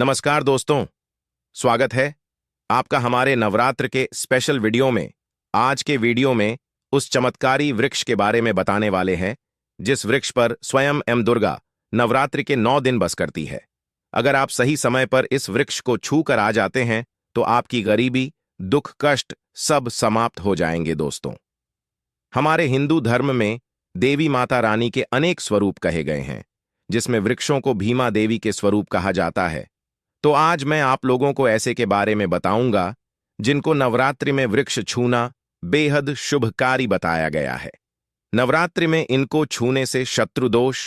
नमस्कार दोस्तों, स्वागत है आपका हमारे नवरात्र के स्पेशल वीडियो में। आज के वीडियो में उस चमत्कारी वृक्ष के बारे में बताने वाले हैं जिस वृक्ष पर स्वयं दुर्गा नवरात्रि के 9 दिन बस करती है। अगर आप सही समय पर इस वृक्ष को छू कर आ जाते हैं तो आपकी गरीबी, दुख, कष्ट सब समाप्त हो जाएंगे। दोस्तों, हमारे हिंदू धर्म में देवी माता रानी के अनेक स्वरूप कहे गए हैं, जिसमें वृक्षों को भीमा देवी के स्वरूप कहा जाता है। तो आज मैं आप लोगों को ऐसे के बारे में बताऊंगा जिनको नवरात्रि में वृक्ष छूना बेहद शुभकारी बताया गया है। नवरात्रि में इनको छूने से शत्रु दोष,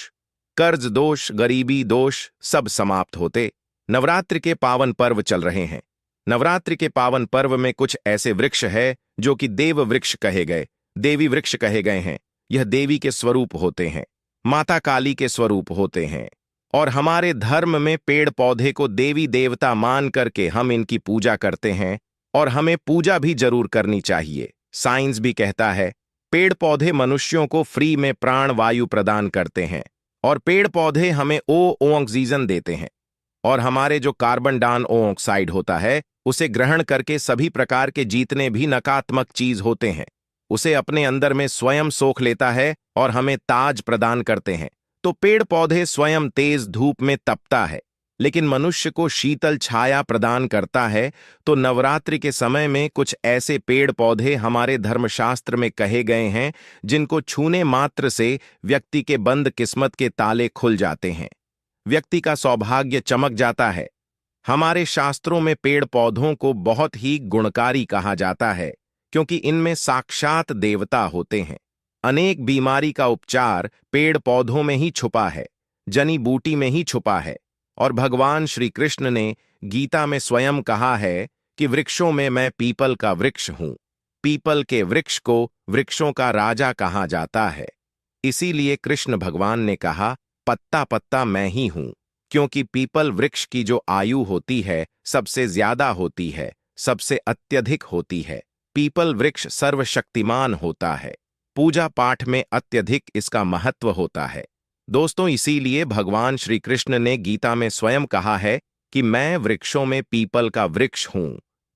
कर्ज दोष, गरीबी दोष सब समाप्त होते। नवरात्रि के पावन पर्व चल रहे हैं। नवरात्रि के पावन पर्व में कुछ ऐसे वृक्ष है जो कि देव वृक्ष कहे गए, देवी वृक्ष कहे गए हैं। यह देवी के स्वरूप होते हैं, माता काली के स्वरूप होते हैं। और हमारे धर्म में पेड़ पौधे को देवी देवता मान करके हम इनकी पूजा करते हैं और हमें पूजा भी जरूर करनी चाहिए। साइंस भी कहता है पेड़ पौधे मनुष्यों को फ्री में प्राण वायु प्रदान करते हैं और पेड़ पौधे हमें ऑक्सीजन देते हैं और हमारे जो कार्बन डाइऑक्साइड होता है उसे ग्रहण करके सभी प्रकार के जितने भी नकारात्मक चीज होते हैं उसे अपने अंदर में स्वयं सोख लेता है और हमें ताज प्रदान करते हैं। तो पेड़ पौधे स्वयं तेज धूप में तपता है लेकिन मनुष्य को शीतल छाया प्रदान करता है। तो नवरात्रि के समय में कुछ ऐसे पेड़ पौधे हमारे धर्मशास्त्र में कहे गए हैं जिनको छूने मात्र से व्यक्ति के बंद किस्मत के ताले खुल जाते हैं, व्यक्ति का सौभाग्य चमक जाता है। हमारे शास्त्रों में पेड़ पौधों को बहुत ही गुणकारी कहा जाता है क्योंकि इनमें साक्षात देवता होते हैं। अनेक बीमारी का उपचार पेड़ पौधों में ही छुपा है, जनी बूटी में ही छुपा है। और भगवान श्री कृष्ण ने गीता में स्वयं कहा है कि वृक्षों में मैं पीपल का वृक्ष हूं। पीपल के वृक्ष को वृक्षों का राजा कहा जाता है। इसीलिए कृष्ण भगवान ने कहा पत्ता पत्ता मैं ही हूं, क्योंकि पीपल वृक्ष की जो आयु होती है सबसे ज्यादा होती है, सबसे अत्यधिक होती है। पीपल वृक्ष सर्वशक्तिमान होता है, पूजा पाठ में अत्यधिक इसका महत्व होता है। दोस्तों, इसीलिए भगवान श्री कृष्ण ने गीता में स्वयं कहा है कि मैं वृक्षों में पीपल का वृक्ष हूं।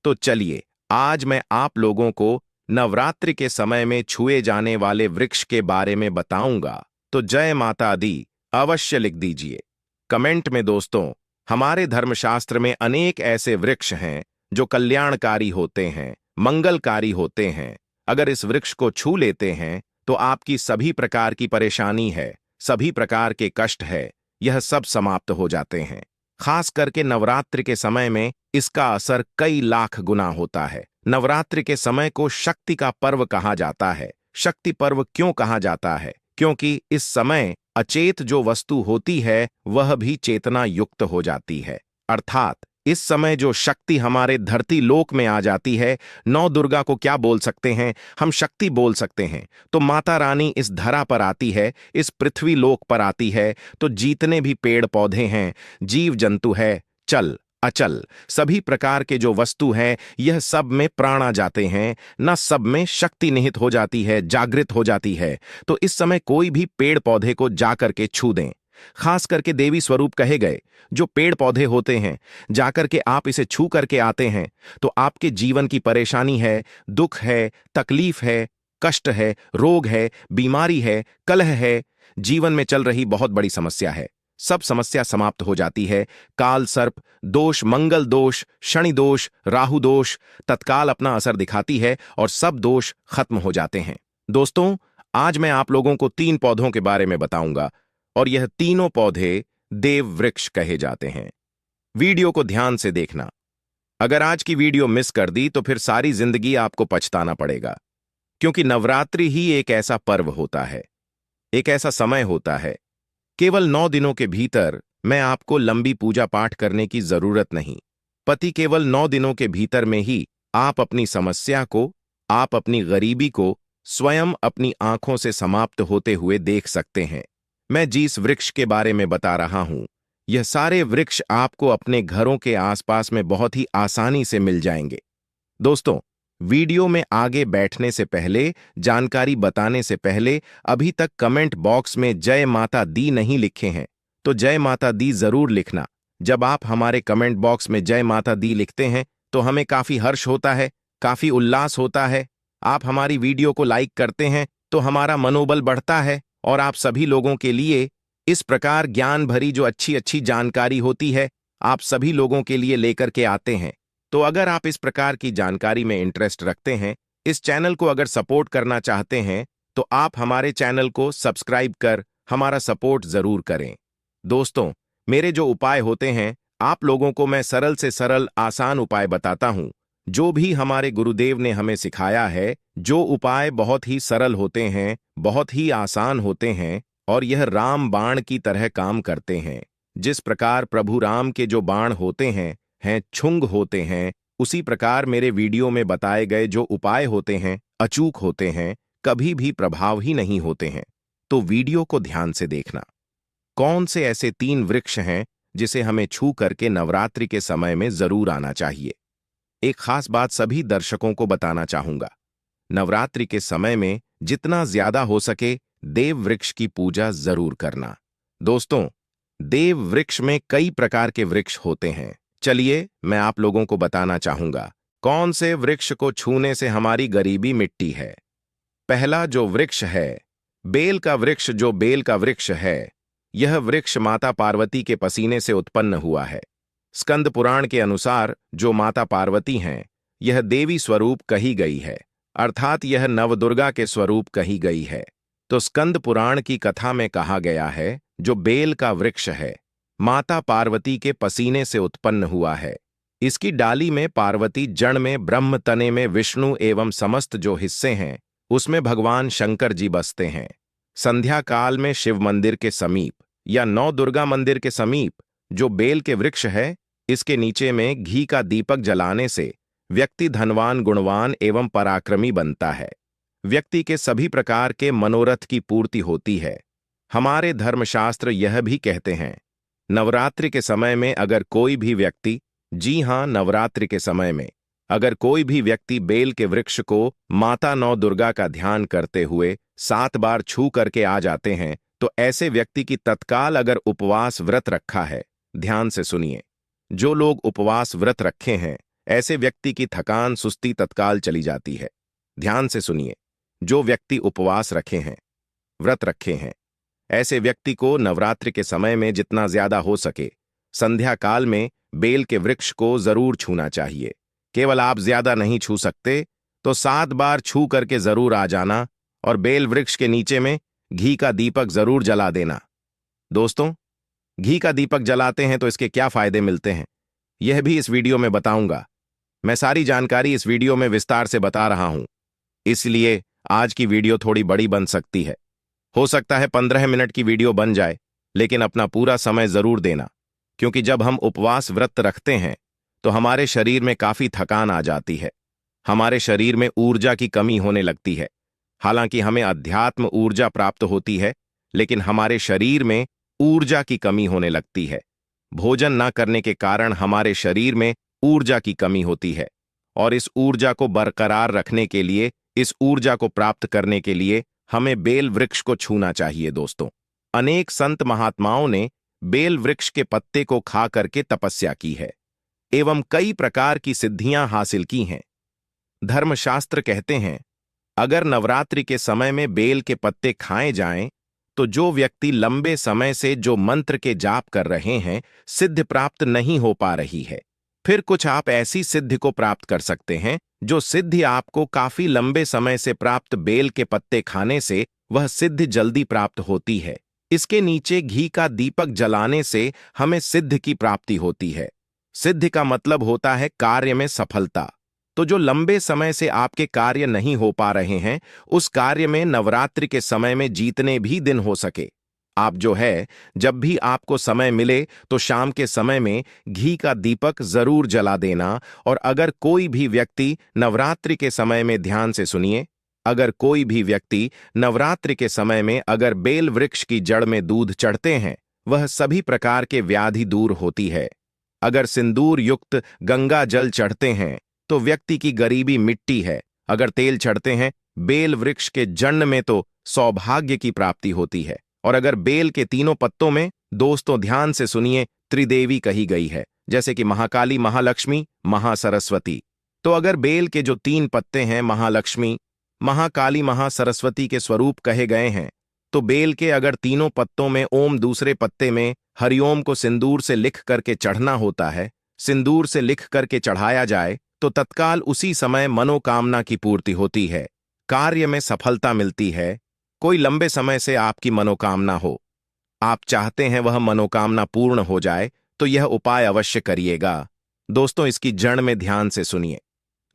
तो चलिए आज मैं आप लोगों को नवरात्रि के समय में छुए जाने वाले वृक्ष के बारे में बताऊंगा। तो जय माता दी अवश्य लिख दीजिए कमेंट में। दोस्तों, हमारे धर्मशास्त्र में अनेक ऐसे वृक्ष हैं जो कल्याणकारी होते हैं, मंगलकारी होते हैं। अगर इस वृक्ष को छू लेते हैं तो आपकी सभी प्रकार की परेशानी है, सभी प्रकार के कष्ट है, यह सब समाप्त हो जाते हैं। खास करके नवरात्रि के समय में इसका असर कई लाख गुना होता है। नवरात्रि के समय को शक्ति का पर्व कहा जाता है। शक्ति पर्व क्यों कहा जाता है? क्योंकि इस समय अचेत जो वस्तु होती है वह भी चेतना युक्त हो जाती है। अर्थात इस समय जो शक्ति हमारे धरती लोक में आ जाती है, नौ दुर्गा को क्या बोल सकते हैं हम? शक्ति बोल सकते हैं। तो माता रानी इस धरा पर आती है, इस पृथ्वी लोक पर आती है। तो जितने भी पेड़ पौधे हैं, जीव जंतु है, चल अचल सभी प्रकार के जो वस्तु हैं, यह सब में प्राण आ जाते हैं, न सब में शक्ति निहित हो जाती है, जागृत हो जाती है। तो इस समय कोई भी पेड़ पौधे को जाकर के छू दें। खास करके देवी स्वरूप कहे गए जो पेड़ पौधे होते हैं, जाकर के आप इसे छू करके आते हैं तो आपके जीवन की परेशानी है, दुख है, तकलीफ है, कष्ट है, रोग है, बीमारी है, कलह है, जीवन में चल रही बहुत बड़ी समस्या है, सब समस्या समाप्त हो जाती है। काल सर्प दोष, मंगल दोष, शनि दोष, राहु दोष तत्काल अपना असर दिखाती है और सब दोष खत्म हो जाते हैं। दोस्तों, आज मैं आप लोगों को 3 पौधों के बारे में बताऊंगा और यह तीनों पौधे देव वृक्ष कहे जाते हैं। वीडियो को ध्यान से देखना। अगर आज की वीडियो मिस कर दी तो फिर सारी जिंदगी आपको पछताना पड़ेगा, क्योंकि नवरात्रि ही एक ऐसा पर्व होता है, एक ऐसा समय होता है। केवल 9 दिनों के भीतर मैं आपको लंबी पूजा पाठ करने की जरूरत नहीं। पति केवल 9 दिनों के भीतर में ही आप अपनी समस्या को, आप अपनी गरीबी को स्वयं अपनी आंखों से समाप्त होते हुए देख सकते हैं। मैं जिस वृक्ष के बारे में बता रहा हूं, यह सारे वृक्ष आपको अपने घरों के आसपास में बहुत ही आसानी से मिल जाएंगे। दोस्तों, वीडियो में आगे बैठने से पहले, जानकारी बताने से पहले अभी तक कमेंट बॉक्स में जय माता दी नहीं लिखे हैं तो जय माता दी जरूर लिखना। जब आप हमारे कमेंट बॉक्स में जय माता दी लिखते हैं तो हमें काफी हर्ष होता है, काफी उल्लास होता है। आप हमारी वीडियो को लाइक करते हैं तो हमारा मनोबल बढ़ता है और आप सभी लोगों के लिए इस प्रकार ज्ञान भरी जो अच्छी अच्छी जानकारी होती है आप सभी लोगों के लिए लेकर के आते हैं। तो अगर आप इस प्रकार की जानकारी में इंटरेस्ट रखते हैं, इस चैनल को अगर सपोर्ट करना चाहते हैं, तो आप हमारे चैनल को सब्सक्राइब कर हमारा सपोर्ट जरूर करें। दोस्तों, मेरे जो उपाय होते हैं आप लोगों को मैं सरल से सरल आसान उपाय बताता हूं, जो भी हमारे गुरुदेव ने हमें सिखाया है। जो उपाय बहुत ही सरल होते हैं, बहुत ही आसान होते हैं और यह राम बाण की तरह काम करते हैं। जिस प्रकार प्रभु राम के जो बाण होते हैं छुंग होते हैं, उसी प्रकार मेरे वीडियो में बताए गए जो उपाय होते हैं अचूक होते हैं, कभी भी प्रभाव ही नहीं होते हैं। तो वीडियो को ध्यान से देखना। कौन से ऐसे 3 वृक्ष हैं जिसे हमें छू करके नवरात्रि के समय में जरूर आना चाहिए? एक खास बात सभी दर्शकों को बताना चाहूंगा। नवरात्रि के समय में जितना ज्यादा हो सके देव वृक्ष की पूजा जरूर करना। दोस्तों, देव वृक्ष में कई प्रकार के वृक्ष होते हैं। चलिए मैं आप लोगों को बताना चाहूंगा कौन से वृक्ष को छूने से हमारी गरीबी मिटती है। पहला जो वृक्ष है, बेल का वृक्ष। जो बेल का वृक्ष है, यह वृक्ष माता पार्वती के पसीने से उत्पन्न हुआ है। स्कंद पुराण के अनुसार जो माता पार्वती हैं, यह देवी स्वरूप कही गई है, अर्थात यह नवदुर्गा के स्वरूप कही गई है। तो स्कंद पुराण की कथा में कहा गया है, जो बेल का वृक्ष है, माता पार्वती के पसीने से उत्पन्न हुआ है। इसकी डाली में पार्वती, जड़ में ब्रह्म, तने में विष्णु एवं समस्त जो हिस्से हैं उसमें भगवान शंकर जी बसते हैं। संध्या काल में शिव मंदिर के समीप या नौ दुर्गा मंदिर के समीप जो बेल के वृक्ष है, इसके नीचे में घी का दीपक जलाने से व्यक्ति धनवान, गुणवान एवं पराक्रमी बनता है। व्यक्ति के सभी प्रकार के मनोरथ की पूर्ति होती है। हमारे धर्मशास्त्र यह भी कहते हैं, नवरात्रि के समय में अगर कोई भी व्यक्ति, जी हां, नवरात्रि के समय में अगर कोई भी व्यक्ति बेल के वृक्ष को माता नौ दुर्गा का ध्यान करते हुए 7 बार छू करके आ जाते हैं, तो ऐसे व्यक्ति की तत्काल अगर उपवास व्रत रखा है, ध्यान से सुनिए, जो लोग उपवास व्रत रखे हैं ऐसे व्यक्ति की थकान, सुस्ती तत्काल चली जाती है। ध्यान से सुनिए, जो व्यक्ति उपवास रखे हैं, व्रत रखे हैं, ऐसे व्यक्ति को नवरात्रि के समय में जितना ज्यादा हो सके संध्या काल में बेल के वृक्ष को जरूर छूना चाहिए। केवल आप ज्यादा नहीं छू सकते तो 7 बार छू करके जरूर आ जाना और बेल वृक्ष के नीचे में घी का दीपक जरूर जला देना। दोस्तों, घी का दीपक जलाते हैं तो इसके क्या फायदे मिलते हैं, यह भी इस वीडियो में बताऊंगा। मैं सारी जानकारी इस वीडियो में विस्तार से बता रहा हूं, इसलिए आज की वीडियो थोड़ी बड़ी बन सकती है। हो सकता है 15 मिनट की वीडियो बन जाए, लेकिन अपना पूरा समय जरूर देना, क्योंकि जब हम उपवास व्रत रखते हैं तो हमारे शरीर में काफी थकान आ जाती है। हमारे शरीर में ऊर्जा की कमी होने लगती है। हालांकि हमें अध्यात्म ऊर्जा प्राप्त होती है, लेकिन हमारे शरीर में ऊर्जा की कमी होने लगती है। भोजन न करने के कारण हमारे शरीर में ऊर्जा की कमी होती है, और इस ऊर्जा को बरकरार रखने के लिए, इस ऊर्जा को प्राप्त करने के लिए हमें बेल वृक्ष को छूना चाहिए। दोस्तों, अनेक संत महात्माओं ने बेल वृक्ष के पत्ते को खा करके तपस्या की है एवं कई प्रकार की सिद्धियां हासिल की हैं। धर्मशास्त्र कहते हैं, अगर नवरात्रि के समय में बेल के पत्ते खाए जाएं, तो जो व्यक्ति लंबे समय से जो मंत्र के जाप कर रहे हैं, सिद्धि प्राप्त नहीं हो पा रही है, फिर कुछ आप ऐसी सिद्धि को प्राप्त कर सकते हैं जो सिद्धि आपको काफी लंबे समय से प्राप्त बेल के पत्ते खाने से वह सिद्धि जल्दी प्राप्त होती है। इसके नीचे घी का दीपक जलाने से हमें सिद्धि की प्राप्ति होती है। सिद्धि का मतलब होता है कार्य में सफलता। तो जो लंबे समय से आपके कार्य नहीं हो पा रहे हैं, उस कार्य में नवरात्रि के समय में जितने भी दिन हो सके, आप जो है जब भी आपको समय मिले तो शाम के समय में घी का दीपक जरूर जला देना। और अगर कोई भी व्यक्ति नवरात्रि के समय में, ध्यान से सुनिए, अगर कोई भी व्यक्ति नवरात्रि के समय में अगर बेल वृक्ष की जड़ में दूध चढ़ते हैं, वह सभी प्रकार के व्याधि दूर होती है। अगर सिंदूर युक्त गंगा जल चढ़ते हैं तो व्यक्ति की गरीबी मिटती है। अगर तेल चढ़ते हैं बेल वृक्ष के जड़ में तो सौभाग्य की प्राप्ति होती है। और अगर बेल के तीनों पत्तों में, दोस्तों ध्यान से सुनिए, त्रिदेवी कही गई है, जैसे कि महाकाली, महालक्ष्मी, महासरस्वती। तो अगर बेल के जो 3 पत्ते हैं महालक्ष्मी, महाकाली, महासरस्वती के स्वरूप कहे गए हैं, तो बेल के अगर तीनों पत्तों में ओम, दूसरे पत्ते में हरिओम को सिंदूर से लिख करके चढ़ना होता है, सिंदूर से लिख करके चढ़ाया जाए तो तत्काल उसी समय मनोकामना की पूर्ति होती है, कार्य में सफलता मिलती है। कोई लंबे समय से आपकी मनोकामना हो, आप चाहते हैं वह मनोकामना पूर्ण हो जाए, तो यह उपाय अवश्य करिएगा। दोस्तों, इसकी जड़ में ध्यान से सुनिए।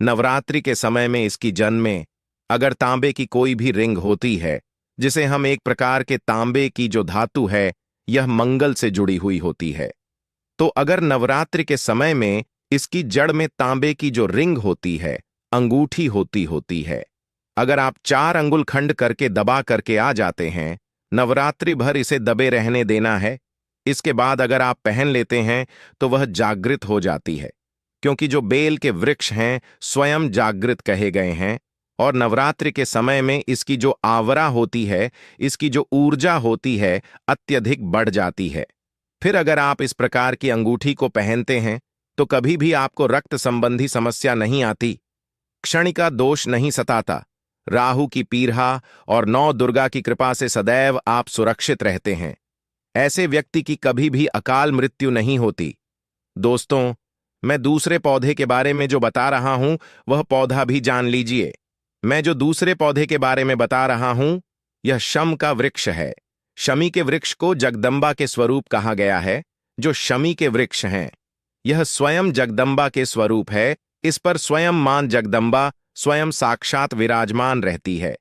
नवरात्रि के समय में इसकी जड़ में अगर तांबे की कोई भी रिंग होती है, जिसे हम एक प्रकार के तांबे की जो धातु है, यह मंगल से जुड़ी हुई होती है, तो अगर नवरात्रि के समय में इसकी जड़ में तांबे की जो रिंग होती है, अंगूठी होती है, अगर आप 4 अंगुल खंड करके दबा करके आ जाते हैं, नवरात्रि भर इसे दबे रहने देना है। इसके बाद अगर आप पहन लेते हैं तो वह जागृत हो जाती है, क्योंकि जो बेल के वृक्ष हैं स्वयं जागृत कहे गए हैं, और नवरात्रि के समय में इसकी जो आवरा होती है, इसकी जो ऊर्जा होती है, अत्यधिक बढ़ जाती है। फिर अगर आप इस प्रकार की अंगूठी को पहनते हैं तो कभी भी आपको रक्त संबंधी समस्या नहीं आती, क्षणिका दोष नहीं सताता, राहु की पीड़ा और 9 दुर्गा की कृपा से सदैव आप सुरक्षित रहते हैं। ऐसे व्यक्ति की कभी भी अकाल मृत्यु नहीं होती। दोस्तों, मैं दूसरे पौधे के बारे में जो बता रहा हूं वह पौधा भी जान लीजिए। मैं जो दूसरे पौधे के बारे में बता रहा हूं यह शम का वृक्ष है। शमी के वृक्ष को जगदंबा के स्वरूप कहा गया है। जो शमी के वृक्ष हैं यह स्वयं जगदंबा के स्वरूप है। इस पर स्वयं मां जगदंबा स्वयं साक्षात विराजमान रहती है,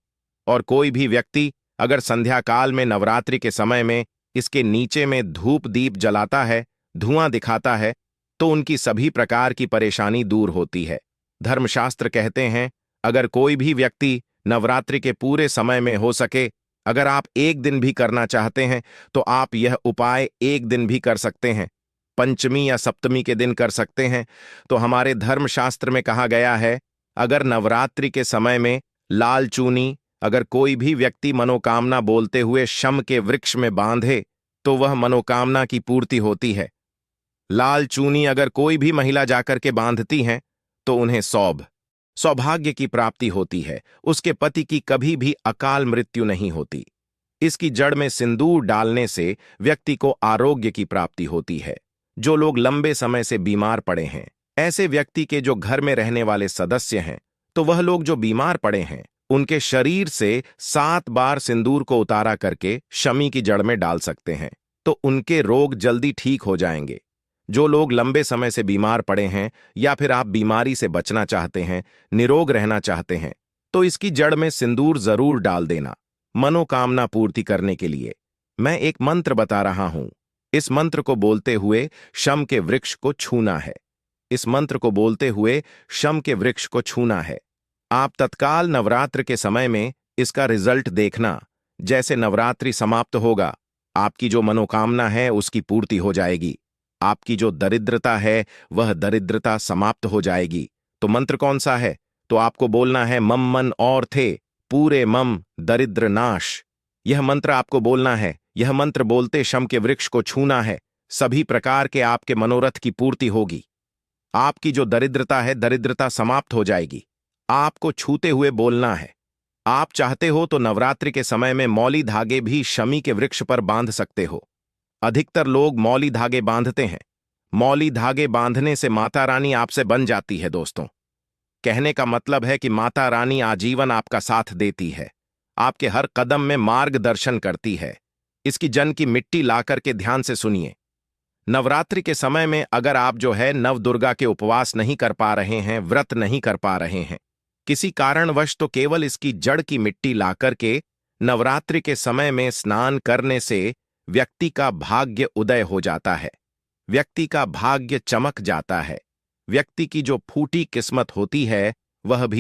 और कोई भी व्यक्ति अगर संध्या काल में नवरात्रि के समय में इसके नीचे में धूप दीप जलाता है, धुआं दिखाता है, तो उनकी सभी प्रकार की परेशानी दूर होती है। धर्मशास्त्र कहते हैं अगर कोई भी व्यक्ति नवरात्रि के पूरे समय में हो सके, अगर आप एक दिन भी करना चाहते हैं तो आप यह उपाय एक दिन भी कर सकते हैं, पंचमी या सप्तमी के दिन कर सकते हैं। तो हमारे धर्मशास्त्र में कहा गया है अगर नवरात्रि के समय में लाल चूनी अगर कोई भी व्यक्ति मनोकामना बोलते हुए शम के वृक्ष में बांधे तो वह मनोकामना की पूर्ति होती है। लाल चूनी अगर कोई भी महिला जाकर के बांधती हैं तो उन्हें सौभाग्य की प्राप्ति होती है, उसके पति की कभी भी अकाल मृत्यु नहीं होती। इसकी जड़ में सिंदूर डालने से व्यक्ति को आरोग्य की प्राप्ति होती है। जो लोग लंबे समय से बीमार पड़े हैं, ऐसे व्यक्ति के जो घर में रहने वाले सदस्य हैं, तो वह लोग जो बीमार पड़े हैं उनके शरीर से 7 बार सिंदूर को उतारा करके शमी की जड़ में डाल सकते हैं, तो उनके रोग जल्दी ठीक हो जाएंगे। जो लोग लंबे समय से बीमार पड़े हैं या फिर आप बीमारी से बचना चाहते हैं, निरोग रहना चाहते हैं, तो इसकी जड़ में सिंदूर जरूर डाल देना मनोकामना पूर्ति करने के लिए। मैं एक मंत्र बता रहा हूं, इस मंत्र को बोलते हुए शम के वृक्ष को छूना है। इस मंत्र को बोलते हुए शम के वृक्ष को छूना है। आप तत्काल नवरात्र के समय में इसका रिजल्ट देखना। जैसे नवरात्रि समाप्त होगा, आपकी जो मनोकामना है उसकी पूर्ति हो जाएगी। आपकी जो दरिद्रता है वह दरिद्रता समाप्त हो जाएगी। तो मंत्र कौन सा है? तो आपको बोलना है मम मन और थे पूरे मम दरिद्र नाश। यह मंत्र आपको बोलना है। यह मंत्र बोलते शम के वृक्ष को छूना है। सभी प्रकार के आपके मनोरथ की पूर्ति होगी। आपकी जो दरिद्रता है, दरिद्रता समाप्त हो जाएगी। आपको छूते हुए बोलना है। आप चाहते हो तो नवरात्रि के समय में मौली धागे भी शमी के वृक्ष पर बांध सकते हो। अधिकतर लोग मौली धागे बांधते हैं। मौली धागे बांधने से माता रानी आपसे बन जाती है। दोस्तों, कहने का मतलब है कि माता रानी आजीवन आपका साथ देती है, आपके हर कदम में मार्गदर्शन करती है। इसकी जन की मिट्टी लाकर के ध्यान से सुनिए। नवरात्रि के समय में अगर आप जो है नव दुर्गा के उपवास नहीं कर पा रहे हैं, व्रत नहीं कर पा रहे हैं किसी कारणवश, तो केवल इसकी जड़ की मिट्टी लाकर के नवरात्रि के समय में स्नान करने से व्यक्ति का भाग्य उदय हो जाता है, व्यक्ति का भाग्य चमक जाता है, व्यक्ति की जो फूटी किस्मत होती है वह भी